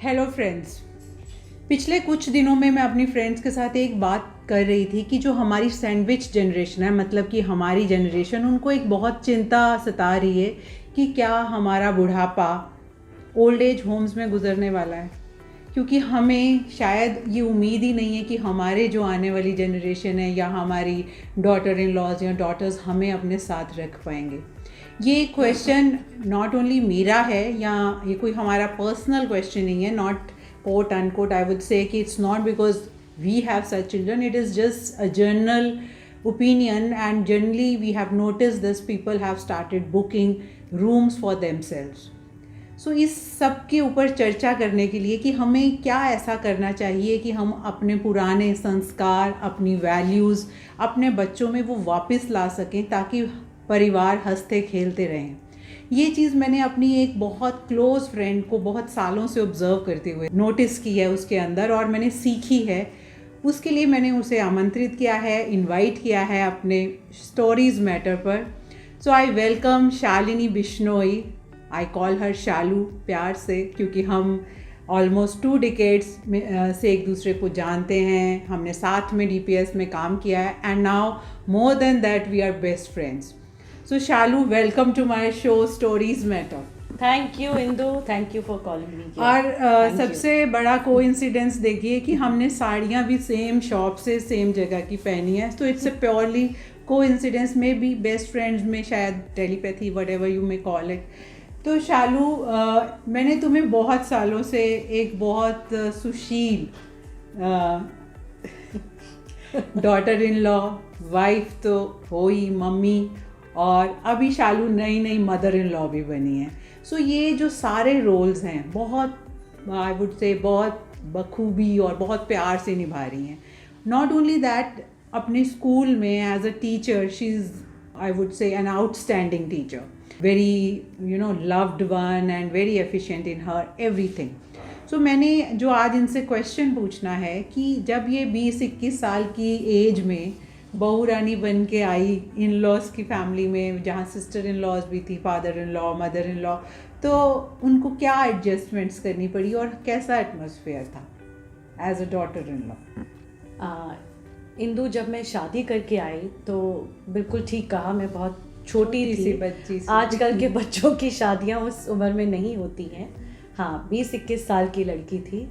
Hello friends. पिछले कुछ दिनों में मैं अपनी फ्रेंड्स के साथ एक बात कर रही थी कि जो हमारी सैंडविच जनरेशन है, मतलब कि हमारी जनरेशन, उनको एक बहुत चिंता सता रही है कि क्या हमारा बुढ़ापा ओल्ड एज होम्स में गुजरने वाला है। क्योंकि हमें शायद ये उम्मीद ही नहीं है कि हमारे जो आने वाली जनरेशन है या हमारी डॉटर इन लॉज या डॉटर्स हमें अपने साथ रख पाएंगे। ये क्वेश्चन नॉट ओनली मेरा है या ये कोई हमारा पर्सनल क्वेश्चन नहीं है, not quote unquote I would say कि it's not because we have such children, it is just a general opinion and generally we have noticed this, people have started booking rooms for themselves. So इस सब के ऊपर चर्चा करने के लिए कि हमें क्या ऐसा करना चाहिए कि हम अपने पुराने संस्कार, अपनी वैल्यूज़ अपने बच्चों में वो वापस ला सकें ताकि परिवार हंसते खेलते रहें। ये चीज़ मैंने अपनी एक बहुत क्लोज़ फ्रेंड को बहुत सालों से ऑब्ज़र्व करते हुए नोटिस की है उसके अंदर, और मैंने सीखी है। उसके लिए मैंने उसे आमंत्रित किया है, इनवाइट किया है अपने स्टोरीज़ मैटर पर। So I welcome Shalini Bishnoi. I call her Shalu प्यार से, क्योंकि हम ऑलमोस्ट 2 डिकेड्स से एक दूसरे को जानते हैं। हमने साथ में DPS में काम किया है and now more than that we are best friends. So Shalu, welcome to my show Stories Matter. Thank you Indu, thank you for calling me here. और सबसे बड़ा कोइंसिडेंस देखिए कि हमने साड़ियाँ भी सेम शॉप से सेम जगह की पहनी है। तो इट्स अ प्योरली कोइंसिडेंस, में भी बेस्ट फ्रेंड्स में शायद telepathy, whatever you may call it. तो शालू, मैंने तुम्हें बहुत सालों से एक बहुत सुशील डॉटर इन लॉ, वाइफ तो हो ही, मम्मी, और अभी शालू नई नई मदर इन लॉ भी बनी है। सो ये जो सारे रोल्स हैं बहुत, आई वुड से, बहुत बखूबी और बहुत प्यार से निभा रही हैं। नॉट ओनली दैट, अपने स्कूल में as a teacher she is, I would say, an outstanding teacher, very loved one and very efficient in her everything. So मैंने जो आज इनसे क्वेश्चन पूछना है कि जब ये 20-21 साल की एज में बहू रानी बन के आई इन लॉज की फैमिली में, जहाँ सिस्टर इन लॉज भी थी, father in law, mother in law, तो उनको क्या एडजस्टमेंट्स करनी पड़ी और कैसा एटमॉस्फेयर था as a daughter in law? Indu, जब मैं शादी करके आई तो बिल्कुल ठीक कहा, मैं बहुत छोटी थी। बच्ची आजकल के बच्चों की शादियाँ उस उम्र में नहीं होती हैं। हाँ, 20-21 साल की लड़की थी।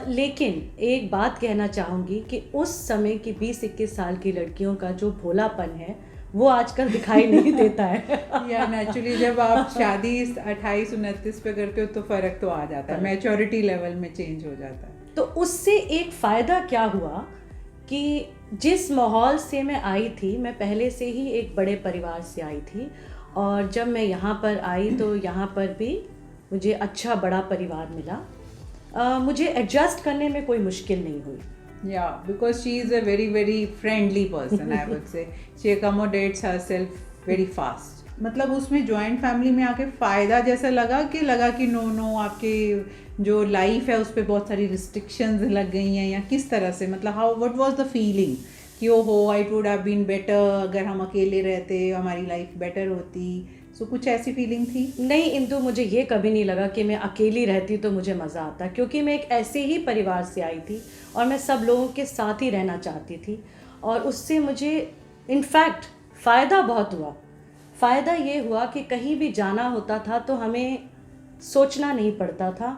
लेकिन एक बात कहना चाहूँगी कि उस समय की 20-21 साल की लड़कियों का जो भोलापन है वो आजकल दिखाई नहीं देता है। या नेचुरली जब आप शादी 28-29 पे करते हो तो फ़र्क तो आ जाता है, मैच्योरिटी लेवल में चेंज हो जाता है। तो उससे एक फ़ायदा क्या हुआ कि जिस माहौल से मैं आई थी, मैं पहले से ही एक बड़े परिवार से आई थी, और जब मैं यहाँ पर आई तो यहाँ पर भी मुझे अच्छा बड़ा परिवार मिला। मुझे एडजस्ट करने में कोई मुश्किल नहीं हुई। या because she is a very very friendly person, I would say, she accommodates herself very fast. मतलब उसमें जॉइंट फैमिली में आके फ़ायदा जैसा लगा कि नो आपके जो लाइफ है उस पर बहुत सारी रिस्ट्रिक्शंस लग गई हैं, या किस तरह से, मतलब how, what was the feeling कि ओ हो, it would have been better अगर हम अकेले रहते, हमारी लाइफ बेटर होती। सो कुछ ऐसी फीलिंग थी? नहीं इंदु, मुझे ये कभी नहीं लगा कि मैं अकेली रहती तो मुझे मज़ा आता, क्योंकि मैं एक ऐसे ही परिवार से आई थी और मैं सब लोगों के साथ ही रहना चाहती थी, और उससे मुझे इनफैक्ट फ़ायदा बहुत हुआ। फ़ायदा ये हुआ कि कहीं भी जाना होता था तो हमें सोचना नहीं पड़ता था,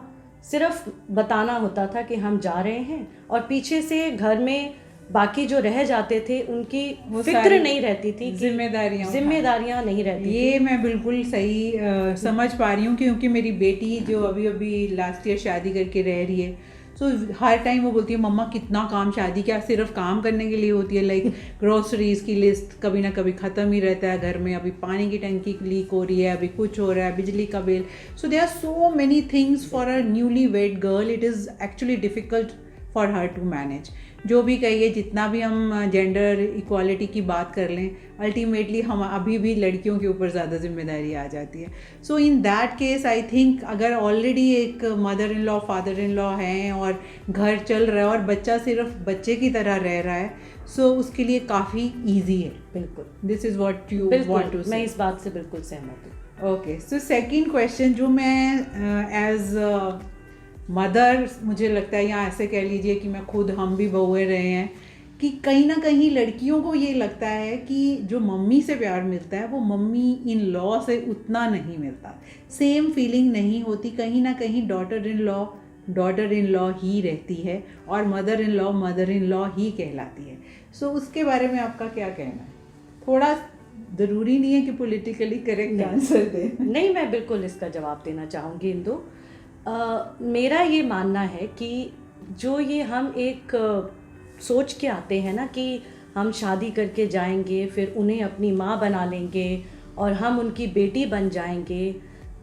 सिर्फ बताना होता था कि हम जा रहे हैं, और पीछे से घर में बाकी जो रह जाते थे उनकी फिक्र नहीं रहती थी, जिम्मेदारियां नहीं रहती। ये मैं बिल्कुल सही समझ पा रही हूँ, क्योंकि मेरी बेटी जो अभी लास्ट ईयर शादी करके रह रही है, सो हर टाइम वो बोलती है, मम्मा कितना काम, शादी क्या सिर्फ काम करने के लिए होती है? लाइक ग्रोसरीज की लिस्ट कभी ना कभी ख़त्म ही रहता है घर में, अभी पानी की टंकी लीक हो रही है, अभी कुछ हो रहा है, बिजली का bill. So there are so many things for a newly wed girl, it is actually difficult for her to manage. जो भी कहिए, जितना भी हम जेंडर इक्वालिटी की बात कर लें, अल्टीमेटली हम अभी भी लड़कियों के ऊपर ज़्यादा जिम्मेदारी आ जाती है। So in that case I think अगर ऑलरेडी एक mother in law, father in law हैं और घर चल रहा है और बच्चा सिर्फ बच्चे की तरह रह रहा है, सो उसके लिए काफ़ी ईजी है। बिल्कुल, this is what you want to say. मैं इस बात से बिल्कुल सहमत हूँ। ओके, सो सेकेंड क्वेश्चन जो मैं एज मदर, मुझे लगता है, या ऐसे कह लीजिए कि मैं खुद, हम भी बहुए रहे हैं, कि कहीं ना कहीं लड़कियों को ये लगता है कि जो मम्मी से प्यार मिलता है वो मम्मी इन लॉ से उतना नहीं मिलता, सेम फीलिंग नहीं होती। कहीं ना कहीं डॉटर इन लॉ ही रहती है और मदर इन लॉ ही कहलाती है। सो उसके बारे में आपका क्या कहना है? थोड़ा ज़रूरी नहीं है कि पॉलिटिकली करेक्ट आंसर दें। नहीं, मैं बिल्कुल इसका जवाब देना चाहूँगी इंदु। मेरा ये मानना है कि जो ये हम एक सोच के आते हैं ना कि हम शादी करके जाएंगे, फिर उन्हें अपनी माँ बना लेंगे और हम उनकी बेटी बन जाएंगे,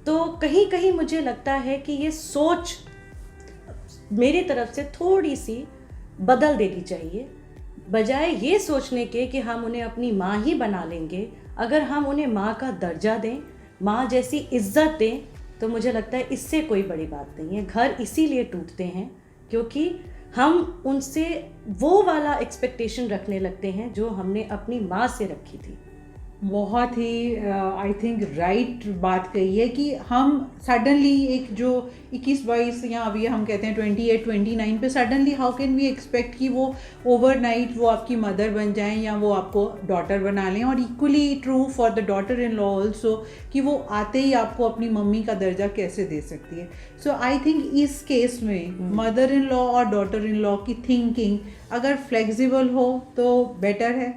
तो कहीं कहीं मुझे लगता है कि ये सोच मेरी तरफ से थोड़ी सी बदल देनी चाहिए। बजाय ये सोचने के कि हम उन्हें अपनी माँ ही बना लेंगे, अगर हम उन्हें माँ का दर्जा दें, माँ जैसी इज्जत दें, तो मुझे लगता है इससे कोई बड़ी बात नहीं है। घर इसीलिए टूटते हैं क्योंकि हम उनसे वो वाला एक्सपेक्टेशन रखने लगते हैं जो हमने अपनी माँ से रखी थी। बहुत ही आई थिंक राइट बात कही है कि हम सडनली एक जो 21-22 या अभी हम कहते हैं 28-29 पे suddenly how can we expect कि वो ओवरनाइट वो आपकी मदर बन जाएं या वो आपको डॉटर बना लें। और equally true for the daughter in law also कि वो आते ही आपको अपनी मम्मी का दर्जा कैसे दे सकती है। सो आई थिंक इस केस में मदर इन लॉ और डॉटर इन लॉ की थिंकिंग अगर फ्लेक्सिबल हो तो बेटर है।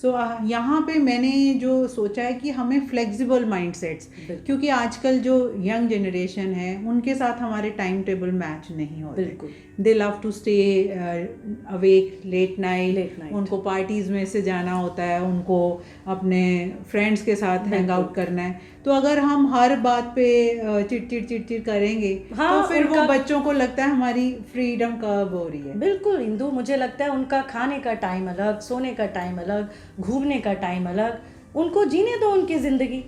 सो यहाँ पे मैंने जो सोचा है कि हमें फ्लेक्सिबल माइंडसेट्स, क्योंकि आजकल जो यंग जनरेशन है उनके साथ हमारे टाइम टेबल मैच नहीं होते। They love to stay awake late night, उनको पार्टीज़ में से जाना होता है, उनको अपने फ्रेंड्स के साथ हैंग आउट करना है। तो अगर हम हर बात पे चिड़चिड़ करेंगे तो फिर वो बच्चों को लगता है हमारी फ्रीडम कब हो रही है। बिल्कुल इंदु, मुझे लगता है उनका खाने का टाइम अलग, सोने का टाइम अलग, घूमने का टाइम अलग, उनको जीने दो उनकी ज़िंदगी।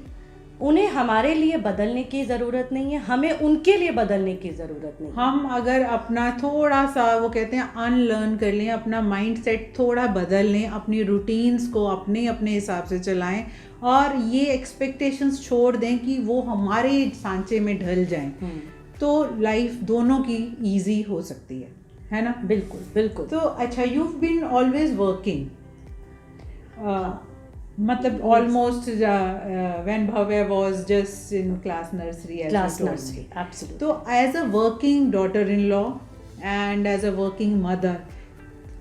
उन्हें हमारे लिए बदलने की ज़रूरत नहीं है, हमें उनके लिए बदलने की ज़रूरत नहीं। हम अगर अपना थोड़ा सा वो कहते हैं अनलर्न कर लें, अपना माइंडसेट थोड़ा बदल लें, अपनी रूटीन्स को अपने अपने हिसाब से चलाएं और ये एक्सपेक्टेशंस छोड़ दें कि वो हमारे सांचे में ढल जाएं, तो लाइफ दोनों की ईजी हो सकती है ना? बिल्कुल बिल्कुल। तो अच्छा, you've been always working, मतलब almost when Bhavya was just in class nursery, as class you told nursery, me. absolutely. तो as a working daughter-in-law and as a working mother,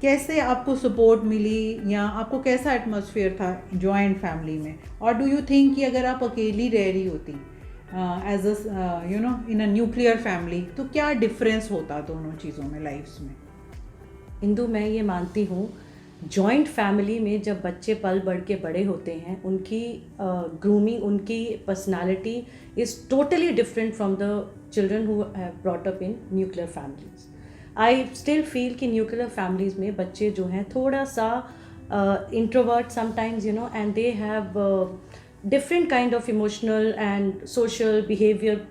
कैसे आपको सपोर्ट मिली या आपको कैसा एटमॉस्फेयर था जॉइंट फैमिली में? और डू यू थिंक कि अगर आप अकेली रह रही होती as a you know in a nuclear family, तो क्या डिफरेंस होता दोनों चीज़ों में, लाइफ्स में? इंदु, मैं ये मानती हूँ जॉइंट फैमिली में जब बच्चे पल बढ़ के बड़े होते हैं, उनकी ग्रूमिंग, उनकी personality is totally different from the children who have brought up in nuclear families. I still feel कि न्यूक्लियर फैमिलीज़ में बच्चे जो हैं थोड़ा सा introvert sometimes, you know, and they have different kind of emotional and social behaviour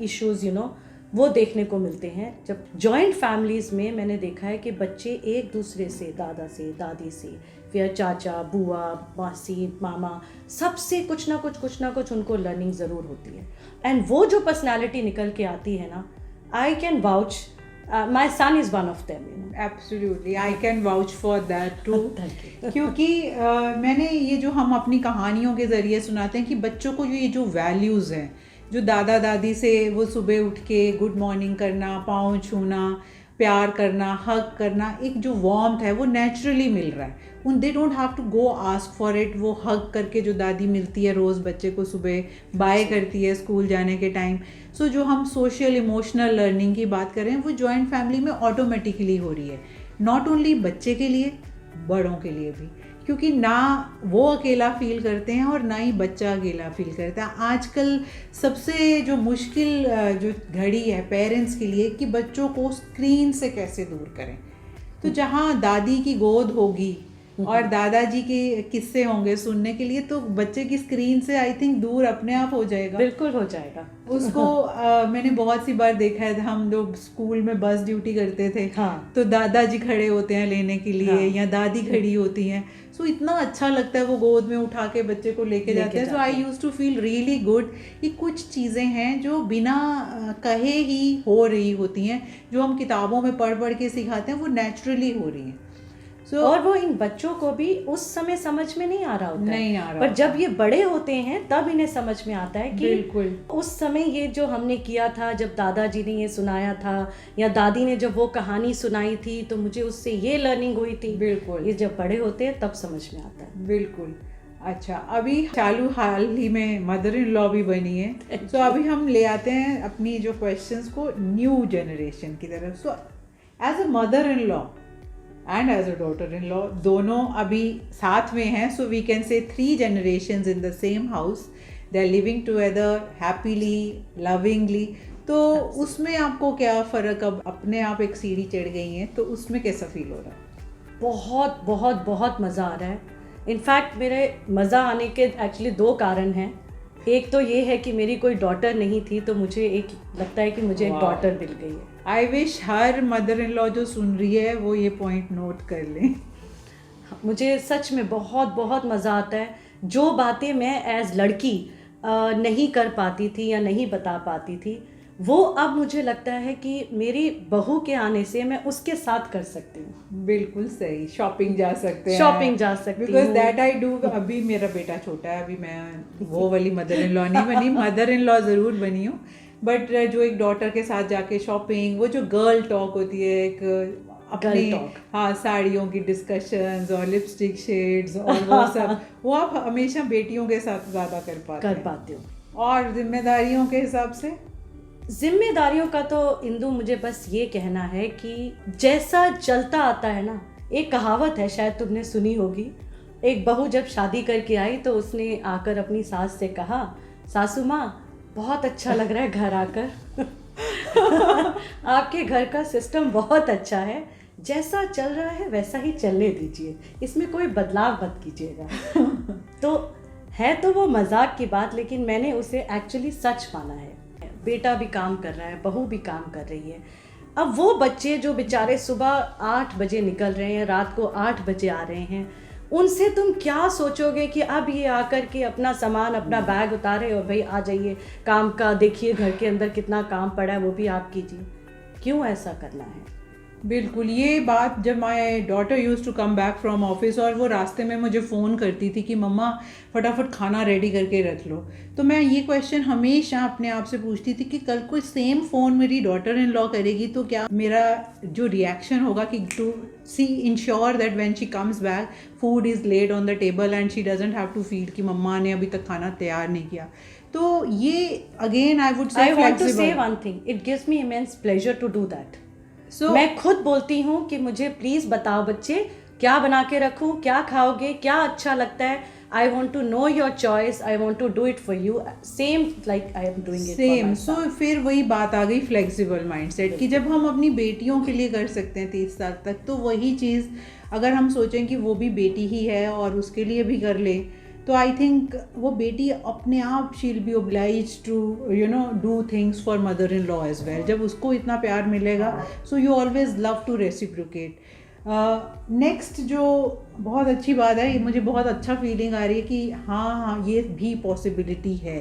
issues, you know, वो देखने को मिलते हैं। जब जॉइंट फैमिलीज़ में मैंने देखा है कि बच्चे एक दूसरे से, दादा से, दादी से, फिर चाचा, बुआ, मासी, मामा, सबसे कुछ ना कुछ उनको लर्निंग ज़रूर होती है। एंड वो जो पर्सनालिटी निकल के आती है ना, I can vouch, my son is one of them. Absolutely, I can vouch for that too. क्योंकि मैंने ये जो हम अपनी कहानियों के ज़रिए सुनाते हैं कि बच्चों को ये जो वैल्यूज़ हैं, जो दादा दादी से वो सुबह उठ के गुड मॉर्निंग करना, पाँव छूना, प्यार करना, हग करना, एक जो वार्मथ है वो नेचुरली मिल रहा है। उन they don't have to go ask for it. वो हग करके जो दादी मिलती है रोज़ बच्चे को, सुबह बाय करती है स्कूल जाने के टाइम। सो जो हम सोशल इमोशनल लर्निंग की बात कर रहे हैं वो जॉइंट फैमिली में ऑटोमेटिकली हो रही है, नॉट ओनली बच्चे के लिए, बड़ों के लिए भी, क्योंकि ना वो अकेला फील करते हैं और ना ही बच्चा अकेला फील करता है। आजकल सबसे जो मुश्किल जो घड़ी है पेरेंट्स के लिए कि बच्चों को स्क्रीन से कैसे दूर करें। तो जहाँ दादी की गोद होगी और दादाजी के किस्से होंगे सुनने के लिए, तो बच्चे की स्क्रीन से आई थिंक दूर अपने आप हो जाएगा। बिल्कुल हो जाएगा उसको मैंने बहुत सी बार देखा है, हम लोग स्कूल में बस ड्यूटी करते थे, हाँ। तो दादाजी खड़े होते हैं लेने के लिए, हाँ। या दादी खड़ी होती हैं, सो इतना अच्छा लगता है, वो गोद में उठा के बच्चे को लेके जाते हैं। So I use to feel really good कि कुछ चीज़ें हैं जो बिना कहे ही हो रही होती हैं, जो हम किताबों में पढ़ पढ़ के सिखाते हैं वो नेचुरली हो रही हैं। और वो इन बच्चों को भी उस समय समझ में नहीं आ रहा होता नहीं है, आ रहा पर जब ये बड़े होते हैं तब इन्हें समझ में आता है कि बिल्कुल उस समय ये जो हमने किया था, जब दादाजी ने ये सुनाया था या दादी ने जब वो कहानी सुनाई थी, तो मुझे उससे ये लर्निंग हुई थी। बिल्कुल ये जब बड़े होते हैं तब समझ में आता है। बिल्कुल। अच्छा, अभी चालू हाल ही में मदर इन लॉ भी बनी है, सो अभी हम ले आते हैं अपनी जो क्वेश्चंस को न्यू जनरेशन की तरफ। So as a mother in law and as a daughter in law, दोनों अभी साथ में हैं, so we can say 3 generations in the same house, they are living together happily lovingly. तो उसमें आपको क्या फ़र्क, अब अपने आप एक सीढ़ी चढ़ गई हैं, तो उसमें कैसा फील हो रहा है? बहुत बहुत बहुत मज़ा आ रहा है। इनफैक्ट मेरे मज़ा आने के एक्चुअली 2 कारण हैं। एक तो ये है कि मेरी कोई डॉटर नहीं थी, तो मुझे एक लगता है कि मुझे एक डॉटर मिल गई है। I wish her mother in law जो सुन रही है वो ये पॉइंट नोट कर लें। मुझे सच में बहुत बहुत मज़ा आता है। जो बातें मैं एज लड़की नहीं कर पाती थी या नहीं बता पाती थी, वो अब मुझे लगता है कि मेरी बहू के आने से मैं उसके साथ कर सकती हूँ। बिल्कुल सही, शॉपिंग जा सकते हैं, शॉपिंग जा सकती हूँ, बिकॉज दैट आई डू। अभी मेरा बेटा छोटा है, अभी मैं वो वाली मदर इन लॉ नहीं बनी, मदर इन लॉ ज़रूर बनी हूँ, बट जो एक डॉटर के साथ जाके शॉपिंग, वो जो गर्ल टॉक होती है, एक अपनी हाँ साड़ियों की डिस्कशंस और लिपस्टिक शेड्स और वो सब, वो आप हमेशा बेटियों के साथ ज़्यादा कर पाते हो। और जिम्मेदारियों के हिसाब से, जिम्मेदारियों का तो इंदु मुझे बस ये कहना है कि जैसा चलता आता है ना, एक कहावत है शायद तुमने सुनी होगी, एक बहू जब शादी करके आई तो उसने आकर अपनी सास से कहा, सासू माँ बहुत अच्छा लग रहा है घर आकर आपके घर का सिस्टम बहुत अच्छा है, जैसा चल रहा है वैसा ही चलने दीजिए, इसमें कोई बदलाव मत कीजिएगा। तो है तो वो मजाक की बात, लेकिन मैंने उसे एक्चुअली सच माना है। बेटा भी काम कर रहा है, बहू भी काम कर रही है। अब वो बच्चे जो बेचारे सुबह 8 बजे निकल रहे हैं, रात को 8 बजे आ रहे हैं, उनसे तुम क्या सोचोगे कि अब ये आकर के अपना सामान, अपना बैग उतारे और भाई आ जाइए काम का, देखिए घर के अंदर कितना काम पड़ा है वो भी आप कीजिए। क्यों ऐसा करना है? बिल्कुल, ये बात जब my daughter use to come back from office और वो रास्ते में मुझे फ़ोन करती थी कि मम्मा फटाफट खाना रेडी करके रख लो, तो मैं ये क्वेश्चन हमेशा अपने आप से पूछती थी कि कल को सेम फ़ोन मेरी डॉटर इन लॉ करेगी तो क्या मेरा जो रिएक्शन होगा कि to see ensure that when she comes back food is laid on the table and she doesn't have to feed कि मम्मा ने अभी तक खाना तैयार नहीं किया। तो ये again I would say I want to say one thing, it gives me immense pleasure to do that. मैं खुद बोलती हूँ कि मुझे प्लीज़ बताओ बच्चे क्या बना के रखूँ, क्या खाओगे, क्या अच्छा लगता है। I want to know your choice, I want to do it for you, same like I am doing it same. So फिर वही बात आ गई फ्लेक्सिबल माइंडसेट कि जब हम अपनी बेटियों के लिए कर सकते हैं 30 साल तक, तो वही चीज़ अगर हम सोचें कि वो भी बेटी ही है और उसके लिए भी कर ले, तो आई थिंक वो बेटी अपने आप she'll be oblige to do things for mother in law as well. जब उसको इतना प्यार मिलेगा, so you always love to reciprocate. Next जो बहुत अच्छी बात है, ये मुझे बहुत अच्छा फीलिंग आ रही है कि हाँ ये भी पॉसिबिलिटी है।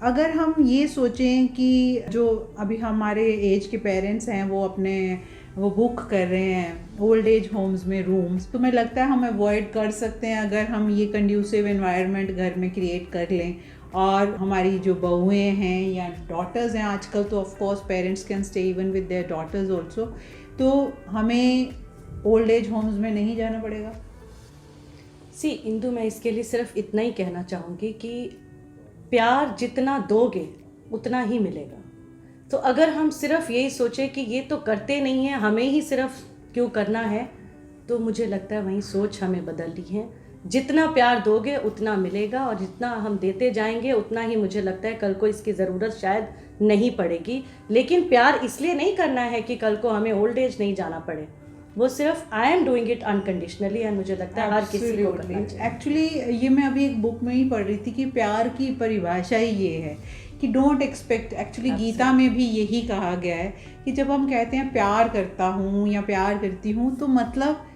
अगर हम ये सोचें कि जो अभी हमारे एज के पेरेंट्स हैं वो बुक कर रहे हैं ओल्ड एज होम्स में रूम्स, तो मुझे लगता है हम अवॉइड कर सकते हैं अगर हम ये कंड्यूसिव एनवायरनमेंट घर में क्रिएट कर लें। और हमारी जो बहुएं हैं या डॉटर्स हैं, आजकल तो of course parents can stay even with their daughters also, तो हमें ओल्ड एज होम्स में नहीं जाना पड़ेगा। इंदु, मैं इसके लिए सिर्फ इतना ही कहना चाहूँगी कि प्यार जितना दोगे उतना ही मिलेगा। तो अगर हम सिर्फ यही सोचें कि ये तो करते नहीं हैं, हमें ही सिर्फ क्यों करना है, तो मुझे लगता है वही सोच हमें बदलनी है। जितना प्यार दोगे उतना मिलेगा, और जितना हम देते जाएंगे उतना ही मुझे लगता है कल को इसकी ज़रूरत शायद नहीं पड़ेगी। लेकिन प्यार इसलिए नहीं करना है कि कल को हमें ओल्ड एज नहीं जाना पड़े। वो सिर्फ आई am doing it unconditionally, and मुझे लगता है हर किसी को करना चाहिए। एक्चुअली ये मैं अभी एक बुक में ही पढ़ रही थी कि प्यार की परिभाषा ही ये है कि डोंट एक्सपेक्ट। एक्चुअली गीता में भी यही कहा गया है कि जब हम कहते हैं प्यार करता हूँ या प्यार करती हूँ, तो मतलब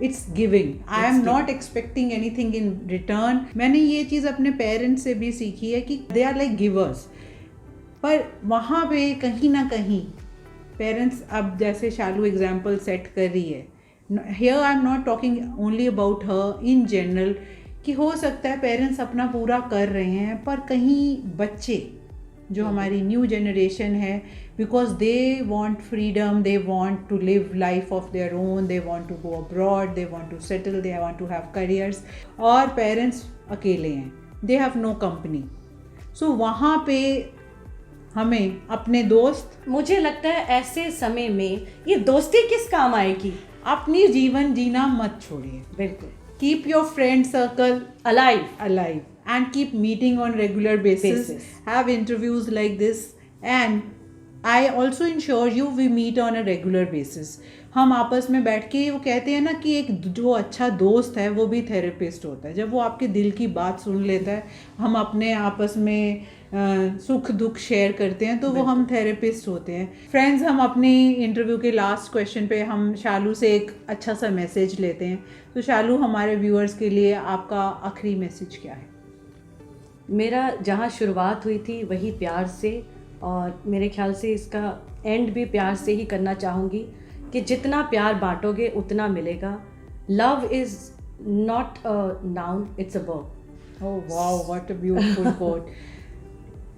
it's giving, I am not expecting anything in return. मैंने ये चीज़ अपने पेरेंट्स से भी सीखी है कि दे आर लाइक गिवर्स, पर वहाँ पे कहीं ना कहीं पेरेंट्स, अब जैसे शालू एग्जाम्पल सेट कर रही है, here I am not talking only about her, in general, कि हो सकता है पेरेंट्स अपना पूरा कर रहे हैं, पर कहीं बच्चे जो हमारी न्यू जनरेशन है, because they want freedom, they want to live life of their own, they want to go abroad, they want to settle, they want to have careers, और पेरेंट्स अकेले हैं, they have no company. So वहाँ पे हमें अपने दोस्त, मुझे लगता है ऐसे समय में ये दोस्ती किस काम आएगी। अपनी जीवन जीना मत छोड़िए, बिल्कुल। Keep your friend circle alive and keep meeting on regular basis. Have interviews like this, and I also ensure you we meet on a regular basis. हम आपस में बैठ के, वो कहते हैं ना कि एक जो अच्छा दोस्त है वो भी थेरेपिस्ट होता है। जब वो आपके दिल की बात सुन लेता है, हम अपने आपस में सुख दुख शेयर करते हैं, तो वो हम थेरेपिस्ट होते हैं। फ्रेंड्स, हम अपनी इंटरव्यू के लास्ट क्वेश्चन पे हम शालू से एक अच्छा सा मैसेज लेते हैं। तो शालू, हमारे व्यूअर्स के लिए आपका आखिरी मैसेज क्या है? मेरा जहाँ शुरुआत हुई थी वही प्यार से, और मेरे ख्याल से इसका एंड भी प्यार से ही करना चाहूँगी कि जितना प्यार बांटोगे उतना मिलेगा। Love is not a noun, it's a verb. Oh wow, what a beautiful quote.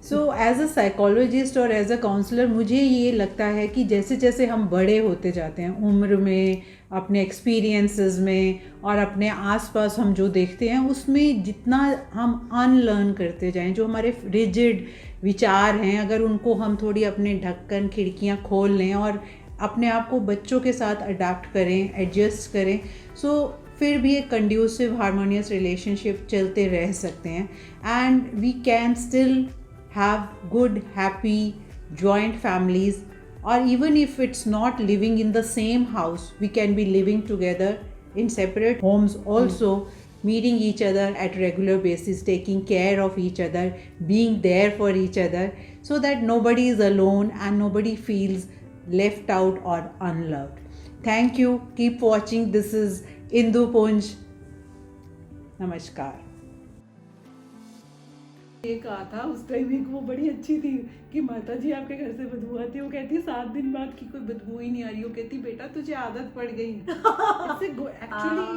So as a psychologist और एज अ काउंसलर, मुझे ये लगता है कि जैसे जैसे हम बड़े होते जाते हैं उम्र में, अपने एक्सपीरियंसेस में, और अपने आसपास हम जो देखते हैं उसमें जितना हम अनलर्न करते जाएं, जो हमारे रिजिड विचार हैं, अगर उनको हम थोड़ी अपने ढक्कन खिड़कियां खोल लें और अपने आप को बच्चों के साथ अडाप्ट करें, एडजस्ट करें, सो फिर भी एक कंड्यूसिव हार्मोनियस रिलेशनशिप चलते रह सकते हैं, and we can still have good, happy, joint families, or even if it's not living in the same house, we can be living together in separate homes also, meeting each other at regular basis, taking care of each other, being there for each other, so that nobody is alone and nobody feels left out or unloved. Thank you. Keep watching. This is Indu Punj. Namaskar. ये कहा था उस time, एक वो बड़ी अच्छी थी कि माता जी आपके घर से बदबू आती है, वो कहती 7 दिन बाद की कोई बदबू ही नहीं आ रही, वो कहती बेटा तुझे आदत पड़ गई। एक्चुअली